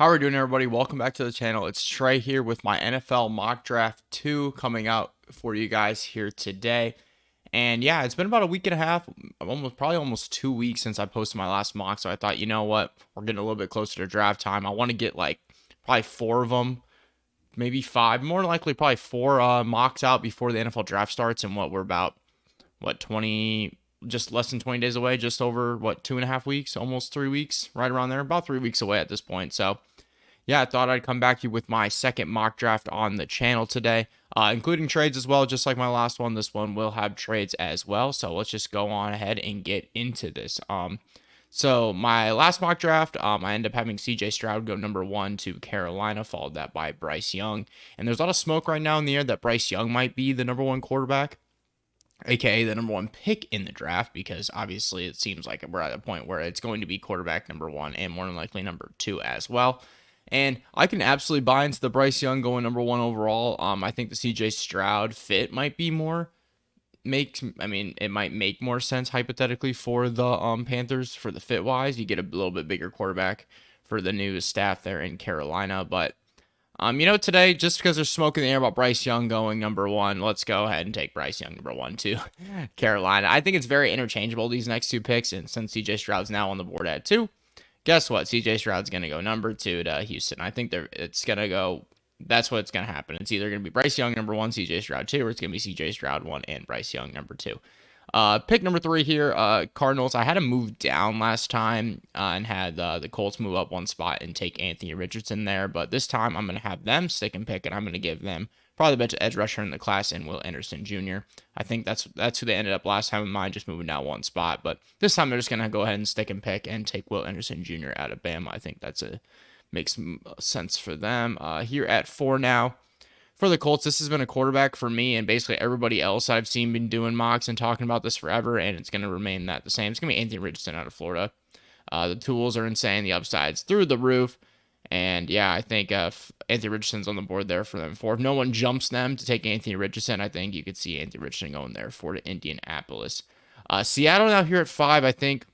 How are we doing, everybody? Welcome back to the channel. It's Trey here with my NFL Mock Draft 2 coming out for you guys here today. And yeah, it's been about a week and a half, probably almost 2 weeks since I posted my last mock. So I thought, you know what? We're getting a little bit closer to draft time. I want to get like probably 4 of them, maybe 5, more likely probably 4 mocks out before the NFL draft starts. And we're about, 20, just less than 20 days away, just over, 2.5 weeks, almost 3 weeks, right around there, about 3 weeks away at this point. So yeah, I thought I'd come back to you with my second mock draft on the channel today, including trades as well. Just like my last one, this one will have trades as well. So let's just go on ahead and get into this. So my last mock draft, I ended up having C.J. Stroud go number 1 to Carolina, followed that by Bryce Young. And there's a lot of smoke right now in the air that Bryce Young might be the number 1 quarterback, aka the number 1 pick in the draft, because obviously it seems like we're at a point where it's going to be quarterback number 1 and more than likely number 2 as well. And I can absolutely buy into the Bryce Young going number 1 overall. I think the CJ Stroud fit might be it might make more sense hypothetically for the Panthers for the fit wise. You get a little bit bigger quarterback for the new staff there in Carolina. But today, just because there's smoke in the air about Bryce Young going number 1, let's go ahead and take Bryce Young number 1 to Carolina. I think it's very interchangeable, these next 2 picks, and since CJ Stroud's now on the board at 2, guess what? CJ Stroud's going to go number 2 to Houston. I think it's going to go. That's what's going to happen. It's either going to be Bryce Young number 1, CJ Stroud 2, or it's going to be CJ Stroud 1 and Bryce Young number 2. Pick number 3 here, Cardinals. I had to move down last time and had the Colts move up 1 spot and take Anthony Richardson there. But this time I'm going to have them stick and pick, and I'm going to give them probably the best edge rusher in the class in Will Anderson Jr. I think that's who they ended up last time with mine, just moving down 1 spot. But this time they're just going to go ahead and stick and pick and take Will Anderson Jr. out of Bama. I think makes sense for them. Here at 4 now. For the Colts, this has been a quarterback for me and basically everybody else I've seen been doing mocks and talking about this forever, and it's going to remain the same. It's going to be Anthony Richardson out of Florida. The tools are insane. The upside's through the roof. And yeah, I think Anthony Richardson's on the board there for them. If no one jumps them to take Anthony Richardson, I think you could see Anthony Richardson going there for to Indianapolis. Seattle now here at 5. I think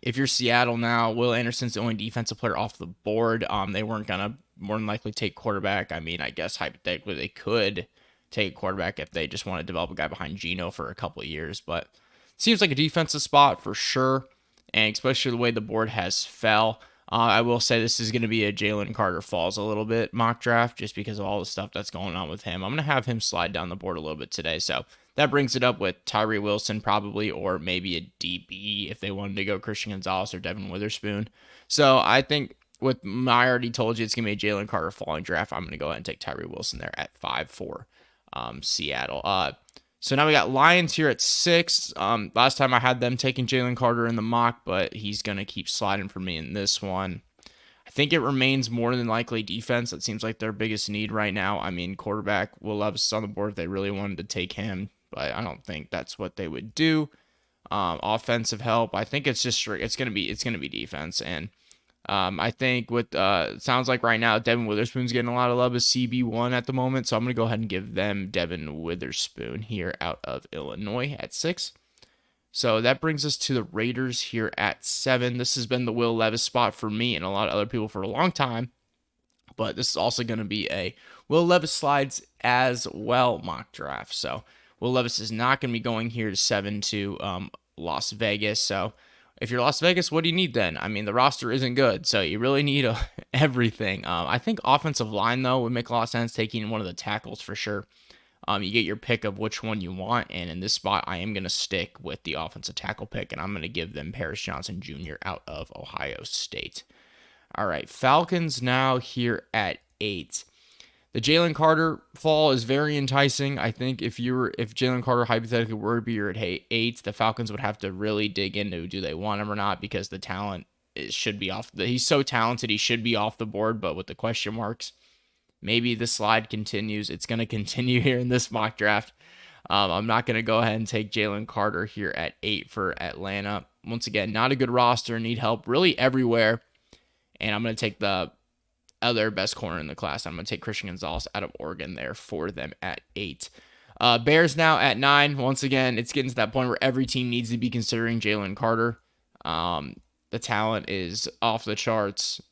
if you're Seattle now, Will Anderson's the only defensive player off the board. They weren't going to more than likely take quarterback. I mean, I guess hypothetically they could take quarterback if they just want to develop a guy behind Geno for a couple of years. But it seems like a defensive spot for sure, and especially the way the board has fell. I will say this is going to be a Jalen Carter falls a little bit mock draft just because of all the stuff that's going on with him. I'm going to have him slide down the board a little bit today. So that brings it up with Tyree Wilson probably, or maybe a DB if they wanted to go Christian Gonzalez or Devin Witherspoon. So I think I already told you it's going to be a Jalen Carter falling draft. I'm going to go ahead and take Tyree Wilson there at 5 for Seattle. So now we got Lions here at 6. Last time I had them taking Jalen Carter in the mock, but he's going to keep sliding for me in this one. I think it remains more than likely defense. That seems like their biggest need right now. I mean, quarterback, Will Levis is on the board if they really wanted to take him, but I don't think that's what they would do. Offensive help, I think it's going to be defense. And I think sounds like right now Devin Witherspoon's getting a lot of love as CB1 at the moment, so I'm going to go ahead and give them Devin Witherspoon here out of Illinois at 6. So that brings us to the Raiders here at 7. This has been the Will Levis spot for me and a lot of other people for a long time, but this is also going to be a Will Levis slides as well mock draft. So Will Levis is not going to be going here to 7 to Las Vegas. So if you're Las Vegas, what do you need then? I mean, the roster isn't good, so you really need everything. I think offensive line, though, would make a lot of sense, taking one of the tackles for sure. You get your pick of which one you want, and in this spot, I am going to stick with the offensive tackle pick, and I'm going to give them Paris Johnson Jr. out of Ohio State. All right, Falcons now here at 8. The Jalen Carter fall is very enticing. I think if Jalen Carter hypothetically were to be your 8, the Falcons would have to really dig into do they want him or not, because the talent should be off. He's so talented, he should be off the board, but with the question marks, maybe the slide continues. It's going to continue here in this mock draft. I'm not going to go ahead and take Jalen Carter here at 8 for Atlanta. Once again, not a good roster, need help really everywhere, and I'm going to take the other best corner in the class. I'm going to take Christian Gonzalez out of Oregon there for them at 8. Bears now at 9. Once again, it's getting to that point where every team needs to be considering Jalen Carter. The talent is off the charts.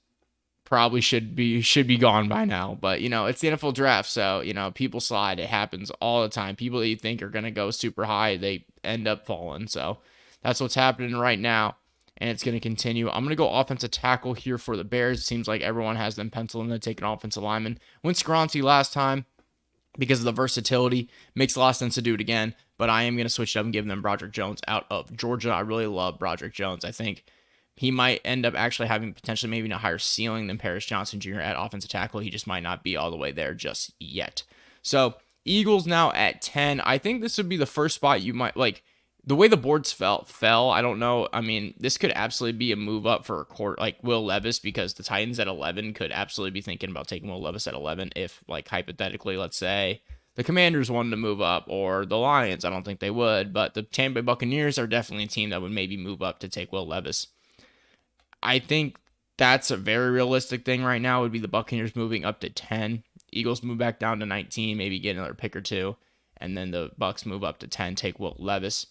probably should be gone by now. But it's the NFL draft, so people slide. It happens all the time. People that you think are gonna go super high, they end up falling. So that's what's happening right now, and it's gonna continue. I'm gonna go offensive tackle here for the Bears. It seems like everyone has them penciled in to take an offensive lineman. Went Skoronski last time because of the versatility. Makes a lot of sense to do it again, but I am going to switch it up and give them Broderick Jones out of Georgia. I really love Broderick Jones. I think he might end up actually having potentially maybe a higher ceiling than Paris Johnson Jr. at offensive tackle. He just might not be all the way there just yet. So Eagles now at 10. I think this would be the first spot you might like. The way the boards fell, I don't know. I mean, this could absolutely be a move up for a court like Will Levis, because the Titans at 11 could absolutely be thinking about taking Will Levis at 11 if, like, hypothetically, let's say the Commanders wanted to move up, or the Lions. I don't think they would, but the Tampa Bay Buccaneers are definitely a team that would maybe move up to take Will Levis. I think that's a very realistic thing right now, would be the Buccaneers moving up to 10. Eagles move back down to 19, maybe get another pick or two, and then the Bucs move up to 10, take Will Levis.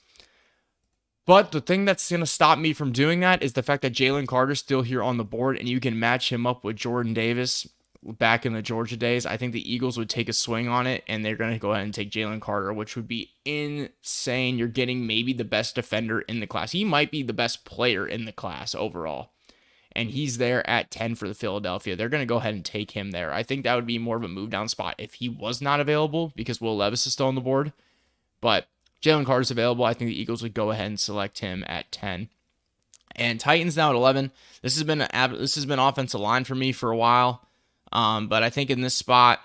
But the thing that's going to stop me from doing that is the fact that Jalen Carter's still here on the board, and you can match him up with Jordan Davis back in the Georgia days. I think the Eagles would take a swing on it, and they're going to go ahead and take Jalen Carter, which would be insane. You're getting maybe the best defender in the class. He might be the best player in the class overall, and he's there at 10 for the Philadelphia. They're going to go ahead and take him there. I think that would be more of a move down spot if he was not available, because Will Levis is still on the board. But Jalen Carter's available. I think the Eagles would go ahead and select him at 10. And Titans now at 11. This has been offensive line for me for a while. But I think in this spot,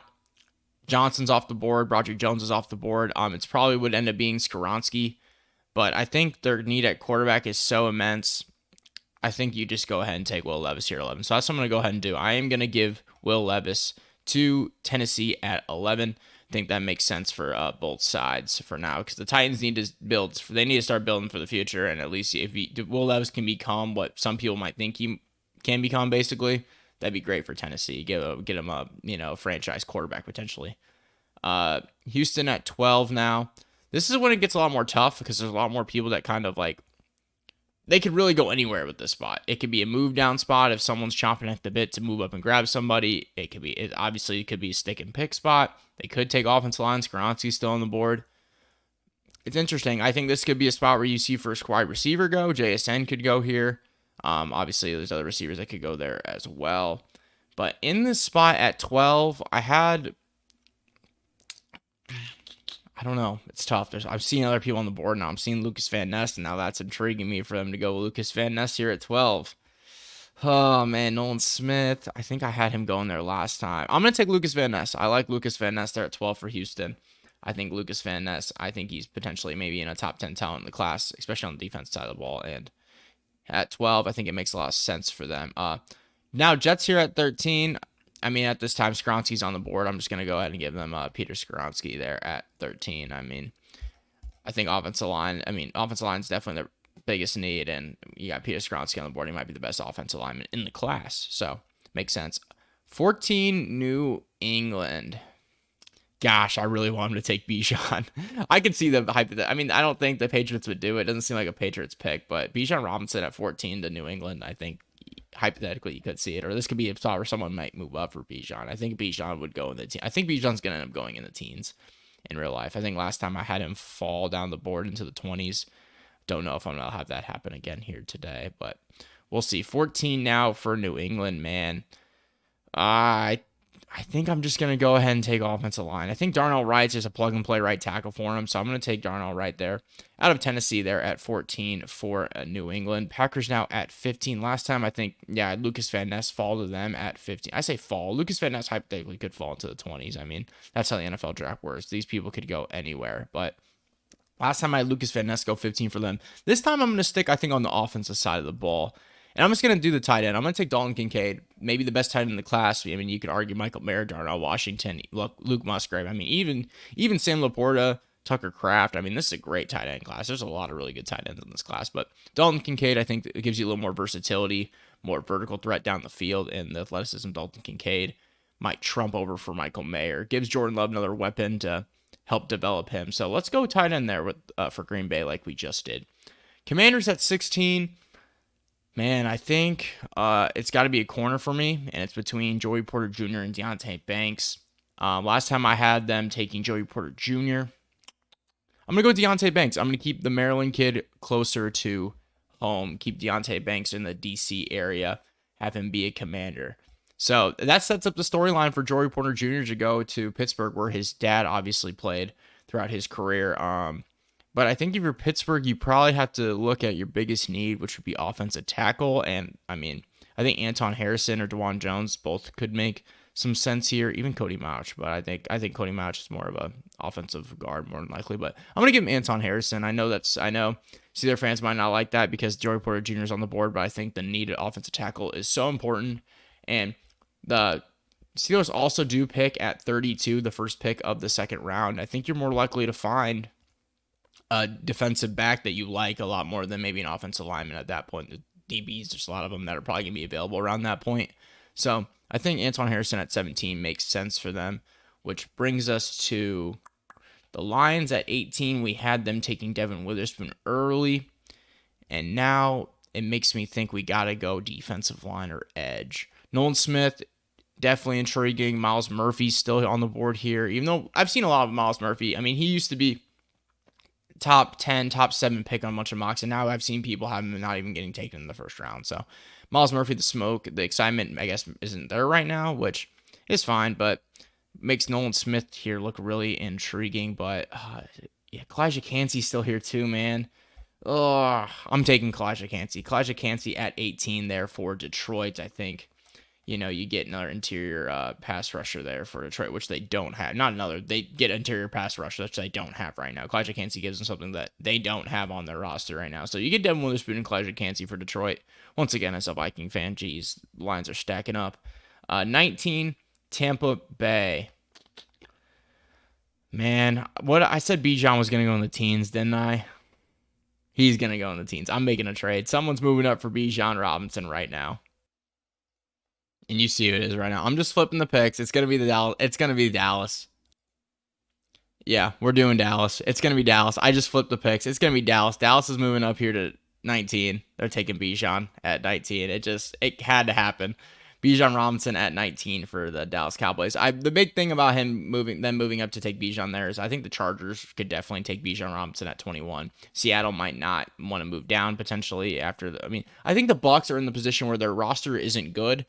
Johnson's off the board. Broderick Jones is off the board. It's probably would end up being Skoronski. But I think their need at quarterback is so immense. I think you just go ahead and take Will Levis here at 11. So that's what I'm going to go ahead and do. I am going to give Will Levis to Tennessee at 11. I think that makes sense for both sides for now, because the Titans need to build. They need to start building for the future, and at least if Will Levis can become what some people might think he can become, basically, that'd be great for Tennessee. Get him a franchise quarterback potentially. Houston at 12 now. This is when it gets a lot more tough, because there's a lot more people that kind of like, they could really go anywhere with this spot. It could be a move down spot if someone's chomping at the bit to move up and grab somebody. It could be a stick and pick spot. They could take offensive line. Skoronski's still on the board. It's interesting. I think this could be a spot where you see first wide receiver go. JSN could go here. Obviously, there's other receivers that could go there as well. But in this spot at 12, I don't know. It's tough. I've seen other people on the board now. I'm seeing Lucas Van Ness, and now that's intriguing me for them to go Lucas Van Ness here at 12. Oh, man, Nolan Smith. I think I had him going there last time. I'm going to take Lucas Van Ness. I like Lucas Van Ness there at 12 for Houston. I think Lucas Van Ness, I think he's potentially maybe in a top 10 talent in the class, especially on the defense side of the ball. And at 12, I think it makes a lot of sense for them. Now, Jets here at 13. I mean, at this time, Skoronski's on the board. I'm just going to go ahead and give them Peter Skoronski there at 13. I mean, I think offensive line is definitely the biggest need, and you got Peter Skoronski on the board. He might be the best offensive lineman in the class, so makes sense. 14, New England. Gosh, I really want him to take Bijan. I can see the hype of that. I mean, I don't think the Patriots would do it. It doesn't seem like a Patriots pick, but Bijan Robinson at 14 to New England, I think hypothetically you could see it, or this could be a spot where someone might move up for Bijan. I think Bijan would go in the team. I think Bijan's going to end up going in the teens in real life. I think last time I had him fall down the board into the 20s. Don't know if I'm going to have that happen again here today, but we'll see. 14 now for New England, man. I think I'm just going to go ahead and take offensive line. I think Darnell Wright's just a plug-and-play right tackle for him, so I'm going to take Darnell Wright there. Out of Tennessee there at 14 for New England. Packers now at 15. Last time, I think, Lucas Van Ness fall to them at 15. I say fall. Lucas Van Ness hypothetically could fall into the 20s. I mean, that's how the NFL draft works. These people could go anywhere, but last time I had Lucas Van Ness go 15 for them. This time I'm going to stick, I think, on the offensive side of the ball. And I'm just going to do the tight end. I'm going to take Dalton Kincaid, maybe the best tight end in the class. I mean, you could argue Michael Mayer, Darnell Washington, Luke Musgrave. I mean, even Sam Laporta, Tucker Kraft. I mean, this is a great tight end class. There's a lot of really good tight ends in this class. But Dalton Kincaid, I think, it gives you a little more versatility, more vertical threat down the field, and the athleticism Dalton Kincaid might trump over for Michael Mayer. Gives Jordan Love another weapon to help develop him. So let's go tight end there for Green Bay like we just did. Commanders at 16. Man, I think it's got to be a corner for me, and it's between Joey Porter Jr. and Deontay Banks. Last time I had them taking Joey Porter Jr. I'm gonna go Deontay Banks. I'm gonna keep the Maryland kid closer to home. Keep Deontay Banks in the DC area. Have him be a commander. So that sets up the storyline for Joey Porter Jr. to go to Pittsburgh, where his dad obviously played throughout his career. But I think if you're Pittsburgh, you probably have to look at your biggest need, which would be offensive tackle. And I mean, I think Anton Harrison or DeJuan Jones both could make some sense here. Even Cody Mauch, but I think Cody Mauch is more of a offensive guard more than likely. But I'm gonna give him Anton Harrison. I know Steelers fans might not like that because Joey Porter Jr. is on the board, but I think the need at offensive tackle is so important. And the Steelers also do pick at 32, the first pick of the second round. I think you're more likely to find a defensive back that you like a lot more than maybe an offensive lineman at that point. The DBs, there's a lot of them that are probably going to be available around that point. So I think Anton Harrison at 17 makes sense for them, which brings us to the Lions at 18. We had them taking Devin Witherspoon early, and now it makes me think we got to go defensive line or edge. Nolan Smith, definitely intriguing. Miles Murphy's still on the board here, even though I've seen a lot of Miles Murphy. I mean, he used to be top 10, top 7 pick on a bunch of mocks, and now I've seen people have him not even getting taken in the first round. So Miles Murphy, the smoke, the excitement, I guess, isn't there right now, which is fine, but makes Nolan Smith here look really intriguing. But yeah, Kalijah Kancey's still here too, man. Oh, I'm taking Kalijah Kancey. Kalijah Kancey at 18 there for Detroit, I think. You get another interior pass rusher there for Detroit, which they don't have. Not another. They get interior pass rusher, which they don't have right now. Kalijah Kancey gives them something that they don't have on their roster right now. So you get Devin Witherspoon and Kalijah Kancey for Detroit. Once again, as a Viking fan, geez, lines are stacking up. 19, Tampa Bay. Man, what I said Bijan was going to go in the teens, didn't I? He's going to go in the teens. I'm making a trade. Someone's moving up for Bijan Robinson right now. And you see who it is right now. I'm just flipping the picks. It's gonna be Dallas. Yeah, we're doing Dallas. It's gonna be Dallas. I just flipped the picks. It's gonna be Dallas. Dallas is moving up here to 19. They're taking Bijan at 19. It had to happen. Bijan Robinson at 19 for the Dallas Cowboys. The big thing about moving up to take Bijan there is I think the Chargers could definitely take Bijan Robinson at 21. Seattle might not want to move down potentially after I think the Bucs are in the position where their roster isn't good.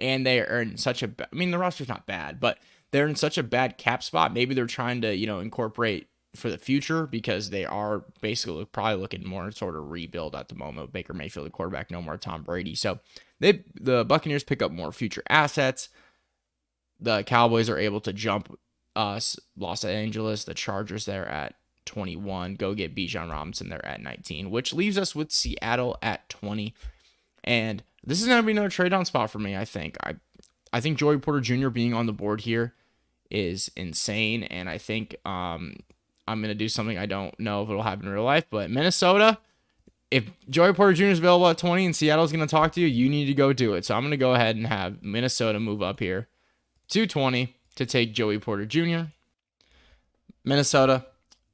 And they are in such a, the roster's not bad, but they're in such a bad cap spot. Maybe they're trying to, incorporate for the future because they are basically probably looking more sort of rebuild at the moment. Baker Mayfield, the quarterback, no more Tom Brady. So the Buccaneers pick up more future assets. The Cowboys are able to jump Los Angeles, the Chargers there at 21. Go get Bijan Robinson there at 19, which leaves us with Seattle at 20. And this is going to be another trade down spot for me, I think. I think Joey Porter Jr. being on the board here is insane, and I think I'm going to do something I don't know if it'll happen in real life, but Minnesota, if Joey Porter Jr. is available at 20 and Seattle's going to talk to you, you need to go do it. So I'm going to go ahead and have Minnesota move up here to 20 to take Joey Porter Jr. Minnesota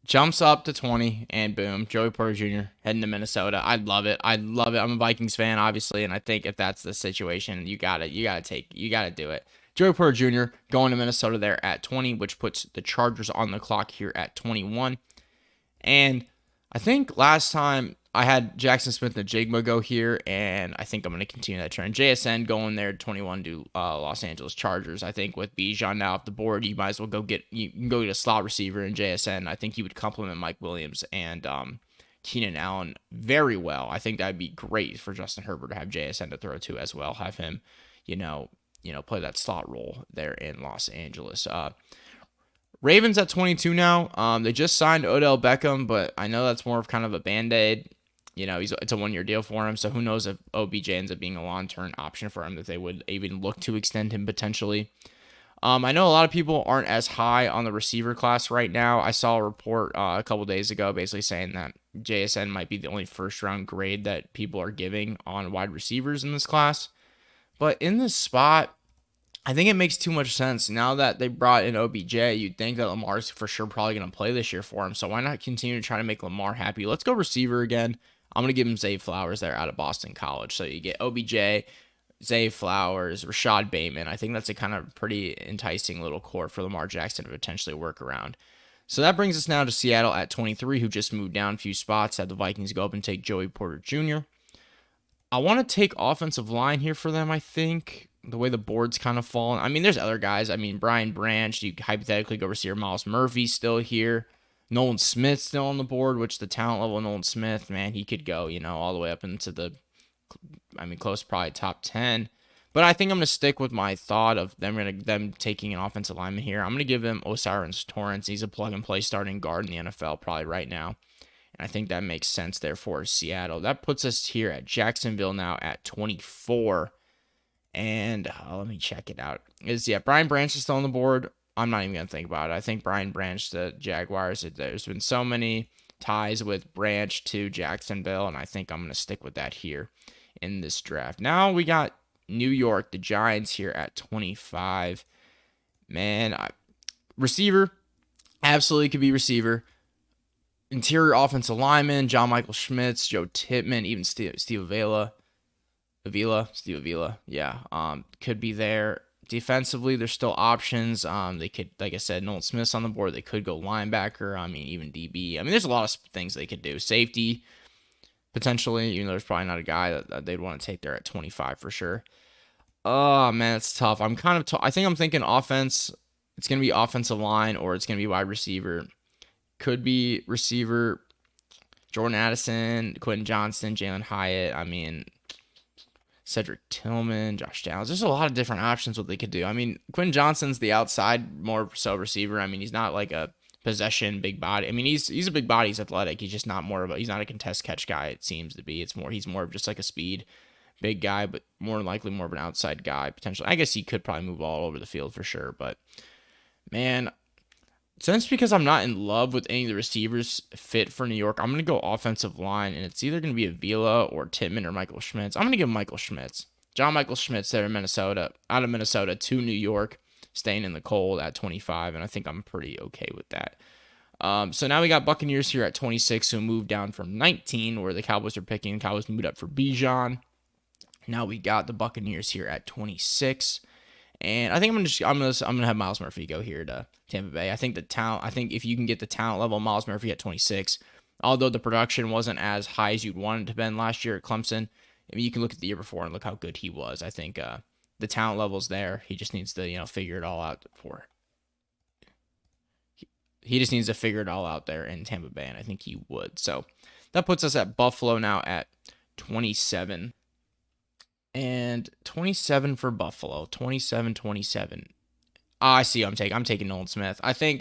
jumps up to 20, and boom, Joey Porter Jr. heading to Minnesota. I love it. I'm a Vikings fan, obviously, and I think if that's the situation, you gotta do it. Joey Porter Jr. going to Minnesota there at 20, which puts the Chargers on the clock here at 21. And I think last time I had Jackson Smith and Jigma go here, and I think I'm going to continue that trend. JSN going there 21 to Los Angeles Chargers. I think with Bijan now off the board, you might as well go get a slot receiver in JSN. I think he would complement Mike Williams and Keenan Allen very well. I think that'd be great for Justin Herbert to have JSN to throw to as well. Have him, play that slot role there in Los Angeles. Ravens at 22 now. They just signed Odell Beckham, but I know that's more of kind of a Band-Aid. It's a 1-year deal for him, so who knows if OBJ ends up being a long-term option for him, that they would even look to extend him potentially. I know a lot of people aren't as high on the receiver class right now. I saw a report a couple days ago basically saying that JSN might be the only first-round grade that people are giving on wide receivers in this class. But in this spot, I think it makes too much sense. Now that they brought in OBJ, you'd think that Lamar's for sure probably going to play this year for him. So why not continue to try to make Lamar happy? Let's go receiver again. I'm going to give him Zay Flowers there out of Boston College. So you get OBJ, Zay Flowers, Rashad Bateman. I think that's a kind of pretty enticing little core for Lamar Jackson to potentially work around. So that brings us now to Seattle at 23, who just moved down a few spots. Had the Vikings go up and take Joey Porter Jr. I want to take offensive line here for them, I think. The way the board's kind of fallen. I mean, there's other guys. I mean, Brian Branch, you hypothetically go receiver. Miles Murphy still here. Nolan Smith still on the board, which the talent level of Nolan Smith, man, he could go, all the way up into close probably top 10. But I think I'm going to stick with my thought of them taking an offensive lineman here. I'm going to give him Osiris Torrance. He's a plug-and-play starting guard in the NFL probably right now. And I think that makes sense there for Seattle. That puts us here at Jacksonville now at 24. And let me check it out. Brian Branch is still on the board. I'm not even going to think about it. I think Brian Branch, the Jaguars, there's been so many ties with Branch to Jacksonville, and I think I'm going to stick with that here in this draft. Now we got New York, the Giants here at 25. Man, receiver, absolutely could be receiver. Interior offensive lineman, John Michael Schmitz, Joe Tippmann, even Steve Avila. Steve Avila, yeah, could be there. Defensively, there's still options. They could, like I said, Nolan Smith's on the board. They could go linebacker. I mean, even DB. I mean, there's a lot of things they could do. Safety, potentially, even though there's probably not a guy that they'd want to take there at 25 for sure. Oh, man, it's tough. I think I'm thinking offense. It's going to be offensive line or it's going to be wide receiver. Could be receiver, Jordan Addison, Quentin Johnston, Jalen Hyatt. I mean, Cedric Tillman, Josh Downs. There's a lot of different options what they could do. I mean, Quentin Johnston's the outside, more so receiver. I mean, he's not like a possession big body. I mean, he's a big body. He's athletic. He's just not he's not a contest catch guy. It seems to be. He's more of just like a speed big guy, but more likely more of an outside guy potentially. I guess he could probably move all over the field for sure. But man, since because I'm not in love with any of the receivers fit for New York, I'm going to go offensive line, and it's either going to be Avila or Tippmann or Michael Schmitz. I'm going to give Michael Schmitz. John Michael Schmitz there in out of Minnesota to New York, staying in the cold at 25, and I think I'm pretty okay with that. So now we got Buccaneers here at 26, who moved down from 19, where the Cowboys are picking. Cowboys moved up for Bijan. Now we got the Buccaneers here at 26. And I think I'm gonna have Miles Murphy go here to Tampa Bay. I think if you can get the talent level of Miles Murphy at 26, although the production wasn't as high as you'd want it to have been last year at Clemson, I mean, you can look at the year before and look how good he was. I think the talent level's there. He just needs to figure it all out he just needs to figure it all out there in Tampa Bay, and I think he would. So that puts us at Buffalo now at 27. And 27 for Buffalo. 27. I see. I'm taking Nolan Smith. I think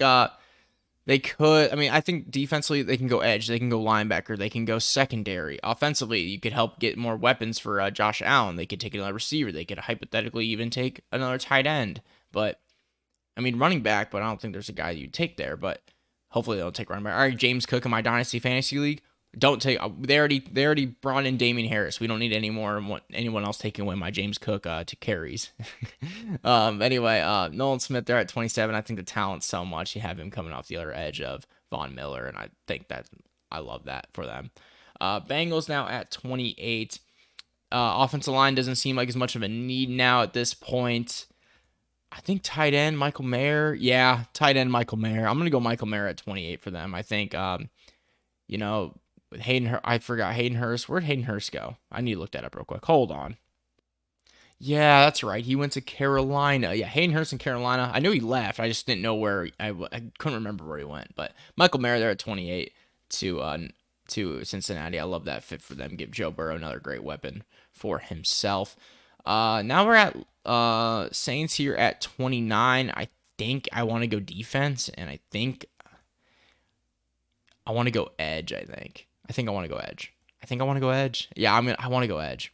they could. I mean, I think defensively they can go edge. They can go linebacker. They can go secondary. Offensively, you could help get more weapons for Josh Allen. They could take another receiver. They could hypothetically even take another tight end. But I mean, running back. But I don't think there's a guy you'd take there. But hopefully they'll take running back. All right, James Cook in my Dynasty Fantasy League. Don't take. They already brought in Damian Harris. We don't need anyone else taking away my James Cook to carries. Anyway, Nolan Smith there at 27. I think the talent's so much. You have him coming off the other edge of Von Miller, and I think I love that for them. Bengals now at 28. Offensive line doesn't seem like as much of a need now at this point. I think tight end Michael Mayer. Yeah, tight end Michael Mayer. I'm gonna go Michael Mayer at 28 for them. I think with I forgot Hayden Hurst. Where'd Hayden Hurst go? I need to look that up real quick. Hold on. Yeah, that's right. He went to Carolina. Yeah, Hayden Hurst in Carolina. I knew he left. I just didn't know where. I couldn't remember where he went. But Michael Mayer there at 28 to Cincinnati. I love that fit for them. Give Joe Burrow another great weapon for himself. Now we're at Saints here at 29. I think I want to go defense, and I think I want to go edge. I think I want to go edge. Yeah, I want to go edge.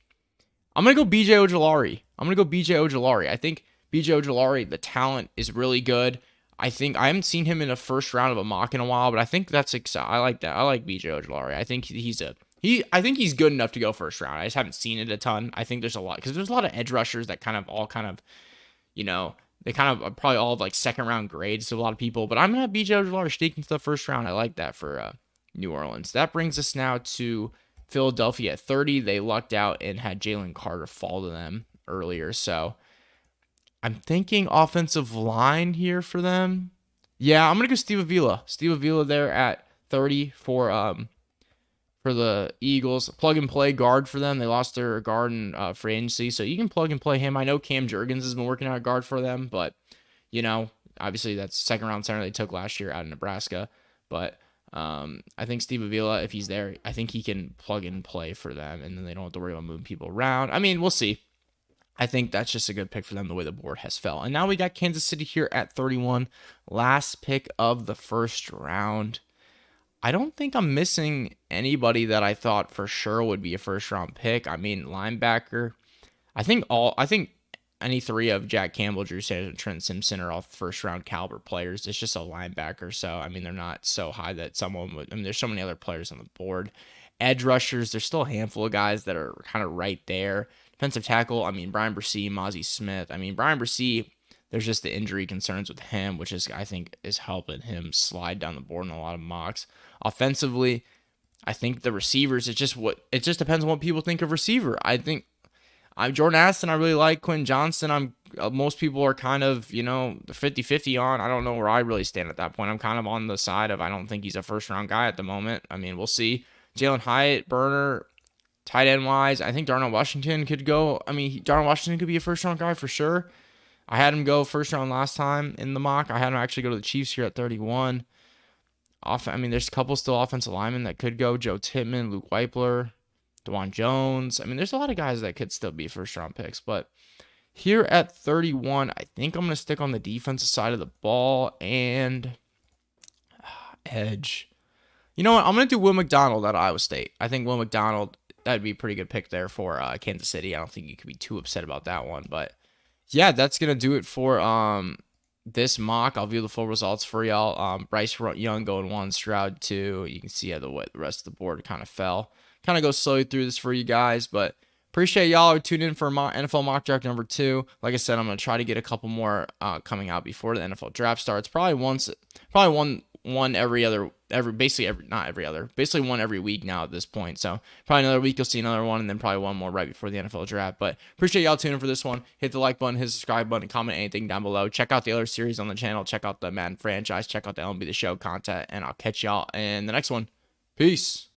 I'm going to go BJ Ojulari. I think BJ Ojulari, the talent is really good. I think I haven't seen him in a first round of a mock in a while, but I think that's exciting. I like that. I like BJ Ojulari. I think I think he's good enough to go first round. I just haven't seen it a ton. I think there's a lot a lot of edge rushers that they kind of probably all have like second round grades to a lot of people, but I'm going to have BJ Ojulari sneaking to the first round. I like that for New Orleans. That brings us now to Philadelphia at 30. They lucked out and had Jalen Carter fall to them earlier. So I'm thinking offensive line here for them. Yeah, I'm gonna go Steve Avila. Steve Avila there at 30 for the Eagles. Plug and play guard for them. They lost their guard in free agency, so you can plug and play him. I know Cam Jurgens has been working out a guard for them, but you know, obviously that's second round center they took last year out of Nebraska. But I think Steve Avila, if he's there, I think he can plug and play for them, and then they don't have to worry about moving people around. I mean, we'll see. I think that's just a good pick for them the way the board has fell. And now we got Kansas City here at 31. Last pick of the first round. I don't think I'm missing anybody that I thought for sure would be a first round pick. I mean, linebacker. I think any three of Jack Campbell, Drew Sanders, and Trent Simpson are all first round caliber players. It's just a linebacker. So, I mean, they're not so high that someone would. I mean, there's so many other players on the board. Edge rushers, there's still a handful of guys that are kind of right there. Defensive tackle, I mean, Brian Bresee, Mozzie Smith. I mean, Brian Bresee, there's just the injury concerns with him, which is, I think, is helping him slide down the board in a lot of mocks. Offensively, I think the receivers, it just depends on what people think of receiver. I think I'm Jordan Addison. I really like Quentin Johnston. Most people are kind of, 50-50 on. I don't know where I really stand at that point. I'm kind of on the side of I don't think he's a first round guy at the moment. I mean, we'll see. Jalen Hyatt, Burner, tight end wise, I think Darnell Washington could go. I mean, Darnell Washington could be a first round guy for sure. I had him go first round last time in the mock. I had him actually go to the Chiefs here at 31. I mean, there's a couple still offensive linemen that could go. Joe Tippmann, Luke Weipler, DeJuan Jones. I mean, there's a lot of guys that could still be first round picks. But here at 31, I think I'm going to stick on the defensive side of the ball and edge. You know what? I'm going to do Will McDonald at Iowa State. I think Will McDonald, that'd be a pretty good pick there for Kansas City. I don't think you could be too upset about that one. But yeah, that's going to do it for this mock. I'll view the full results for y'all. Bryce Young going 1, Stroud 2. You can see how the rest of the board kind of fell. Kind of go slowly through this for you guys, but appreciate y'all who tuned in for NFL mock draft number 2. Like I said, I'm going to try to get a couple more coming out before the NFL draft starts. Probably one basically one every week now at this point. So probably another week you'll see another one, and then probably one more right before the NFL draft. But appreciate y'all tuning in for this one. Hit the like button, hit the subscribe button, comment anything down below. Check out the other series on the channel. Check out the Madden franchise. Check out the LMB The Show content, and I'll catch y'all in the next one. Peace.